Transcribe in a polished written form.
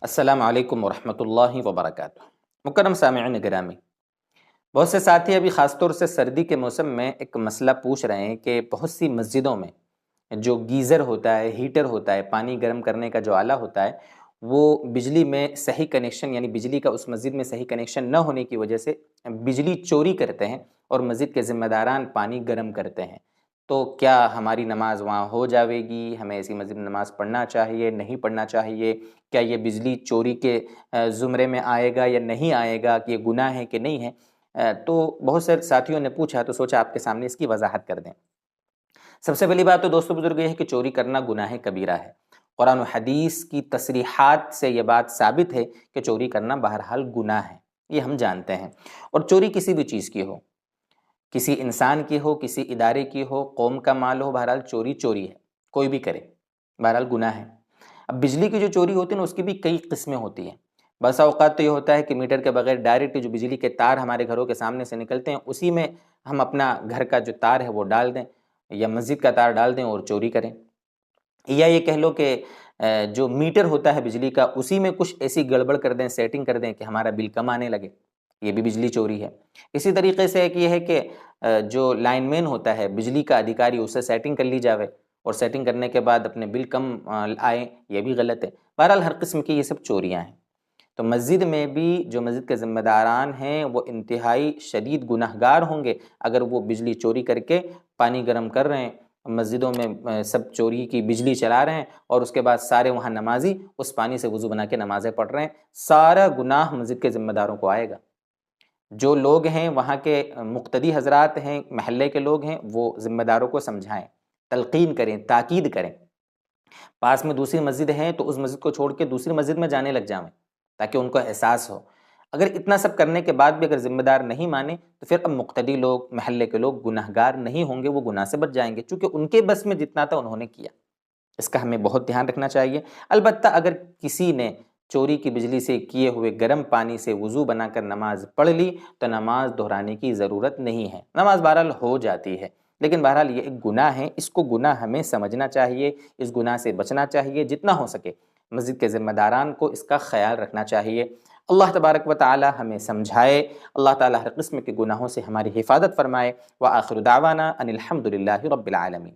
السلام علیکم ورحمۃ اللہ وبرکاتہ۔ مکرم سامعین گرامی، بہت سے ساتھی ابھی خاص طور سے سردی کے موسم میں ایک مسئلہ پوچھ رہے ہیں کہ بہت سی مسجدوں میں جو گیزر ہوتا ہے، ہیٹر ہوتا ہے، پانی گرم کرنے کا جو آلہ ہوتا ہے، وہ بجلی میں صحیح کنیکشن یعنی بجلی کا اس مسجد میں صحیح کنیکشن نہ ہونے کی وجہ سے بجلی چوری کرتے ہیں اور مسجد کے ذمہ داران پانی گرم کرتے ہیں۔ تو کیا ہماری نماز وہاں ہو جاوے گی؟ ہمیں ایسی مسجد میں نماز پڑھنا چاہیے، نہیں پڑھنا چاہیے؟ کیا یہ بجلی چوری کے زمرے میں آئے گا یا نہیں آئے گا؟ کہ یہ گناہ ہے کہ نہیں ہے؟ تو بہت سے ساتھیوں نے پوچھا تو سوچا آپ کے سامنے اس کی وضاحت کر دیں۔ سب سے پہلی بات تو دوستو بزرگ یہ ہے کہ چوری کرنا گناہ کبیرہ ہے۔ قرآن و حدیث کی تصریحات سے یہ بات ثابت ہے کہ چوری کرنا بہرحال گناہ ہے، یہ ہم جانتے ہیں۔ اور چوری کسی بھی چیز کی ہو، کسی انسان کی ہو، کسی ادارے کی ہو، قوم کا مال ہو، بہرحال چوری چوری ہے، کوئی بھی کرے بہرحال گناہ ہے۔ اب بجلی کی جو چوری ہوتی ہے نا، اس کی بھی کئی قسمیں ہوتی ہیں۔ بس اوقات تو یہ ہوتا ہے کہ میٹر کے بغیر ڈائریکٹ جو بجلی کے تار ہمارے گھروں کے سامنے سے نکلتے ہیں، اسی میں ہم اپنا گھر کا جو تار ہے وہ ڈال دیں یا مسجد کا تار ڈال دیں اور چوری کریں۔ یا یہ کہہ لو کہ جو میٹر ہوتا ہے بجلی کا، اسی میں کچھ ایسی گڑبڑ کر دیں، سیٹنگ کر دیں کہ ہمارا بل کم آنے لگے، یہ بھی بجلی چوری ہے۔ اسی طریقے سے ایک یہ ہے کہ جو لائن مین ہوتا ہے، بجلی کا ادھیکاری، اسے سیٹنگ کر لی جاوے اور سیٹنگ کرنے کے بعد اپنے بل کم آئیں، یہ بھی غلط ہے۔ بہرحال ہر قسم کی یہ سب چوریاں ہیں۔ تو مسجد میں بھی جو مسجد کے ذمہ داران ہیں وہ انتہائی شدید گناہگار ہوں گے اگر وہ بجلی چوری کر کے پانی گرم کر رہے ہیں، مسجدوں میں سب چوری کی بجلی چلا رہے ہیں اور اس کے بعد سارے وہاں نمازی اس پانی سے وضو بنا کے نمازیں پڑھ رہے ہیں، سارا گناہ مسجد کے ذمہ داروں کو آئے گا۔ جو لوگ ہیں وہاں کے مقتدی حضرات ہیں، محلے کے لوگ ہیں، وہ ذمہ داروں کو سمجھائیں، تلقین کریں، تاکید کریں۔ پاس میں دوسری مسجد ہے تو اس مسجد کو چھوڑ کے دوسری مسجد میں جانے لگ جائیں تاکہ ان کو احساس ہو۔ اگر اتنا سب کرنے کے بعد بھی اگر ذمہ دار نہیں مانے تو پھر اب مقتدی لوگ، محلے کے لوگ گناہگار نہیں ہوں گے، وہ گناہ سے بچ جائیں گے، چونکہ ان کے بس میں جتنا تھا انہوں نے کیا۔ اس کا ہمیں بہت دھیان رکھنا چاہیے۔ البتہ اگر کسی نے چوری کی بجلی سے کیے ہوئے گرم پانی سے وضو بنا کر نماز پڑھ لی تو نماز دہرانے کی ضرورت نہیں ہے، نماز بہرحال ہو جاتی ہے، لیکن بہرحال یہ ایک گناہ ہے، اس کو گناہ ہمیں سمجھنا چاہیے، اس گناہ سے بچنا چاہیے، جتنا ہو سکے مسجد کے ذمہ داران کو اس کا خیال رکھنا چاہیے۔ اللہ تبارک و تعالی ہمیں سمجھائے، اللہ تعالی ہر قسم کے گناہوں سے ہماری حفاظت فرمائے۔ وآخر دعوانا ان الحمد للہ رب العالمین۔